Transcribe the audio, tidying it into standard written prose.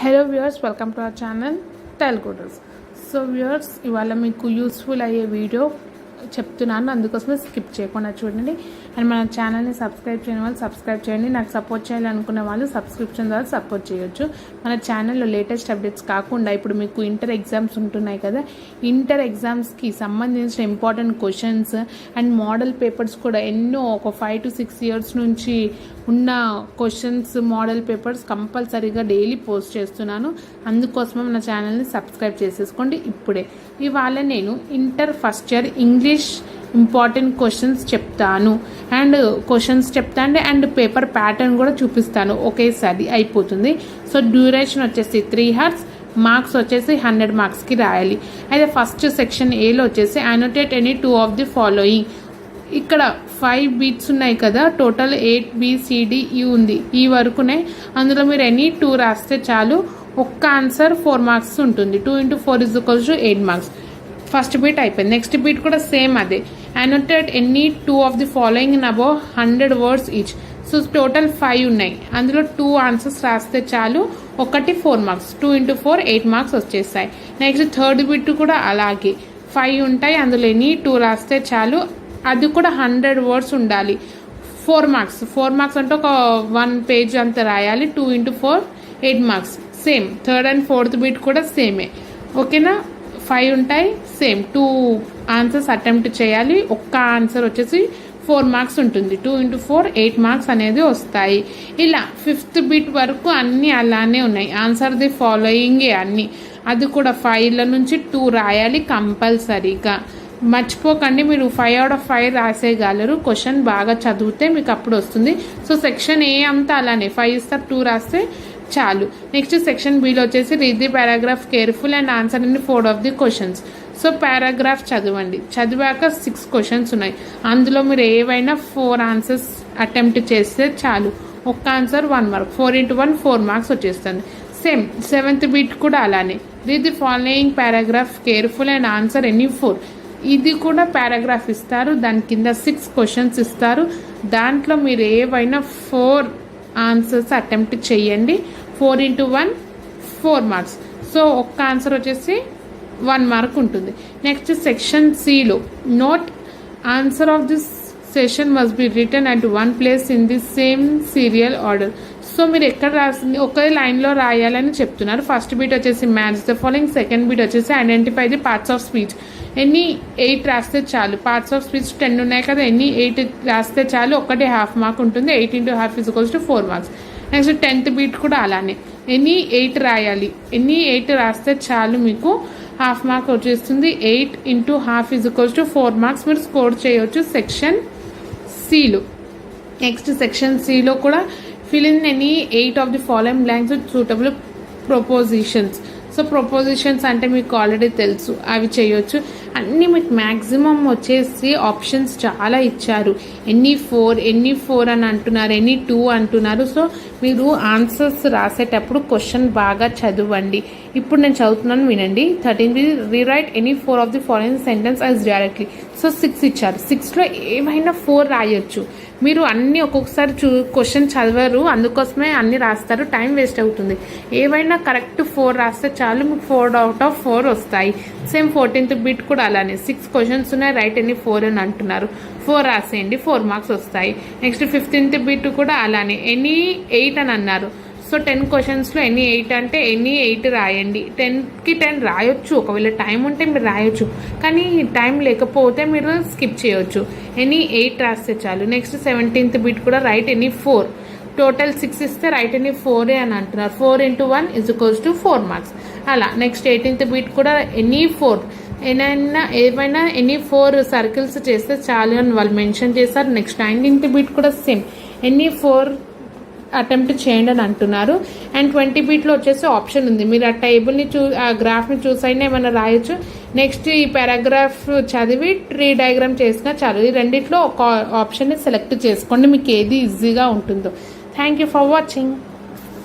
Hello viewers, welcome to our channel టెల్కోటర్స్. So viewers, ఇవాళ మీకు యూస్ఫుల్ అయ్యే వీడియో చెప్తున్నాను, అందుకోసమే స్కిప్ చేయకుండా చూడండి. అండ్ మన ఛానల్ని సబ్స్క్రైబ్ చేయని వాళ్ళు సబ్స్క్రైబ్ చేయండి. నాకు సపోర్ట్ చేయాలనుకున్న వాళ్ళు సబ్స్క్రిప్షన్ ద్వారా సపోర్ట్ చేయొచ్చు. మన ఛానల్లో లేటెస్ట్ అప్డేట్స్ కాకుండా ఇప్పుడు మీకు ఇంటర్ ఎగ్జామ్స్ ఉంటున్నాయి కదా, ఇంటర్ ఎగ్జామ్స్కి సంబంధించిన important questions and model papers కూడా ఎన్నో ఒక 5 to 6 years నుంచి ఉన్న క్వశ్చన్స్ మోడల్ పేపర్స్ కంపల్సరీగా డైలీ పోస్ట్ చేస్తున్నాను. అందుకోసమే మన ఛానల్ని సబ్స్క్రైబ్ చేసేసుకోండి ఇప్పుడే. ఇవాళ నేను inter first year English important questions చెప్తాను అండ్ పేపర్ ప్యాటర్న్ కూడా చూపిస్తాను. ఒకేసారి అయిపోతుంది. సో డ్యూరేషన్ వచ్చేసి 3 hours, మార్క్స్ వచ్చేసి 100 marksకి రాయాలి. అయితే ఫస్ట్ సెక్షన్ ఏలో వచ్చేసి అనోటేట్ ఎనీ 2 of the following. ఇక్కడ 5 beats ఉన్నాయి కదా, టోటల్ 8BCDE ఉంది. ఈ వరకునే అందులో మీరు ఎనీ 2 రాస్తే చాలు. ఒక్క ఆన్సర్ 4 marks ఉంటుంది. 2 into 4 = 8 marks. ఫస్ట్ బీట్ అయిపోయింది. నెక్స్ట్ బీట్ కూడా సేమ్ అదే. అనోటేట్ any 2 of the following in above 100 words each. So total 5 ఉన్నాయి. అందులో 2 answers రాస్తే చాలు. ఒకటి 4 marks. 2 into 4 8 marks వచ్చేస్తాయి. నెక్స్ట్ థర్డ్ బీట్ కూడా అలాగే 5 ఉంటాయి. అందులో ఎనీ 2 రాస్తే చాలు. అది కూడా 100 words ఉండాలి. 4 marks. 4 marks అంటే ఒక 1 page అంత రాయాలి. 2 into 4 8 marks. Same third and fourth beat కూడా సేమే. ఓకేనా? 5 ఉంటాయి. సేమ్ 2 answers అటెంప్ట్ చేయాలి. ఒక్క ఆన్సర్ వచ్చేసి 4 marks ఉంటుంది. 2 into 4 8 marks అనేది వస్తాయి. ఇలా 5th బీట్ వరకు అన్నీ అలానే ఉన్నాయి. ఆన్సర్ ది ఫాలోయింగ్ అన్నీ. అది కూడా 5 నుంచి 2 రాయాలి కంపల్సరీగా. మర్చిపోకండి, మీరు 5 out of 5 రాసేయగలరు. క్వశ్చన్ బాగా చదివితే మీకు అప్పుడు వస్తుంది. సో సెక్షన్ ఏ అంతా అలానే 5 ఇస్తారు, 2 రాస్తే చాలు. నెక్స్ట్ సెక్షన్ బిలో వచ్చేసి read the paragraph careful and answer in 4 of the questions. So paragraph చదవండి. చదివాక 6 questions ఉన్నాయి. అందులో మీరు ఏవైనా 4 answers అటెంప్ట్ చేస్తే చాలు. ఒక్క ఆన్సర్ 1 mark. 4 into 1 4 marks వచ్చేస్తుంది. సేమ్ 7th బీట్ కూడా అలానే. Read the following paragraph careful and answer any 4. ఇది కూడా పారాగ్రాఫ్ ఇస్తారు, దాని కింద 6 questions ఇస్తారు. దాంట్లో మీరు ఏవైనా 4 answers అటెంప్ట్ చేయండి. 4 into 1 4 marks. సో ఒక్క ఆన్సర్ వచ్చేసి 1 mark ఉంటుంది. నెక్స్ట్ సెక్షన్ సిలో note answer of this session must be written at 1 place in the same serial order. So మీరు ఎక్కడ రాసింది ఒకే లైన్లో రాయాలని చెప్తున్నారు. ఫస్ట్ బీట్ వచ్చేసి match the following. Second bit వచ్చేసి identify the parts of speech. ఎన్ని 8 రాస్తే చాలు. పార్ట్స్ ఆఫ్ స్పీచ్ 10 ఉన్నాయి కదా, ఎన్ని 8 రాస్తే చాలు. ఒకటి 1/2 mark ఉంటుంది. 8 into 1/2 = 4 marks. Next 10th beat కూడా అలానే. ఎన్ని 8 రాయాలి. ఎన్ని 8 రాస్తే చాలు, మీకు 1/2 mark వచ్చేస్తుంది. 8 into 1/2 = 4 marks మీరు స్కోర్ చేయవచ్చు సెక్షన్ సిలో. నెక్స్ట్ సెక్షన్ సిలో కూడా fill in any 8 of the following blanks with suitable propositions. So prepositions అంటే మీకు ఆల్రెడీ తెలుసు, అవి చేయొచ్చు. అన్నీ మీకు మ్యాక్సిమం వచ్చేసి ఆప్షన్స్ చాలా ఇచ్చారు. ఎన్ని 4 అని అంటున్నారు, ఎన్ని 2 అంటున్నారు. సో మీరు ఆన్సర్స్ రాసేటప్పుడు క్వశ్చన్ బాగా చదవండి. ఇప్పుడు నేను చదువుతున్నాను, వినండి. 13 rewrite any 4 of the following sentence as directly. So 6 ఇచ్చారు. 6లో ఏమైనా 4 రాయొచ్చు. మీరు అన్నీ ఒక్కొక్కసారి క్వశ్చన్ చదవరు, అందుకోసమే అన్నీ రాస్తారు, టైం వేస్ట్ అవుతుంది. ఏవైనా కరెక్ట్ 4 రాస్తే చాలు, మీకు 4 out of 4 వస్తాయి. సేమ్ 14th బీట్ కూడా అలానే. 6 questions ఉన్నాయి, రైట్ ఎనీ 4 అని అంటున్నారు. 4 రాసేయండి, 4 marks వస్తాయి. నెక్స్ట్ 15th బీట్ కూడా అలానే. ఎనీ 8 అని అన్నారు. సో 10 questions ఎనీ 8 అంటే ఎనీ 8 రాయండి. 10కి 10 రాయొచ్చు, ఒకవేళ టైం ఉంటే మీరు రాయొచ్చు, కానీ టైం లేకపోతే మీరు స్కిప్ చేయొచ్చు. ఎనీ 8 రాస్తే చాలు. నెక్స్ట్ 17th బీట్ కూడా రైట్ ఎనీ 4. టోటల్ 6 ఇస్తే రైట్ ఎనీ 4 అని అంటున్నారు. 4 into 1 = 4 marks. అలా నెక్స్ట్ 18th బీట్ కూడా ఎనీ 4. ఏమైనా ఎనీ 4 సర్కిల్స్ చేస్తే చాలు అని వాళ్ళు మెన్షన్ చేశారు. నెక్స్ట్ 19th బీట్ కూడా సేమ్ ఎనీ 4 అటెంప్ట్ చేయండి అని అంటున్నారు. అండ్ 20 బీట్లో వచ్చేసి ఆప్షన్ ఉంది, మీరు ఆ టేబుల్ని ఆ గ్రాఫ్ని చూసైనా ఏమైనా రాయొచ్చు. నెక్స్ట్ ఈ పారాగ్రాఫ్ చదివి ట్రీ డయాగ్రామ్ చేసినా చాలు. ఈ రెండిట్లో ఒక ఆప్షన్ని సెలెక్ట్ చేసుకోండి, మీకు ఏది ఈజీగా ఉంటుందో. Thank you for watching.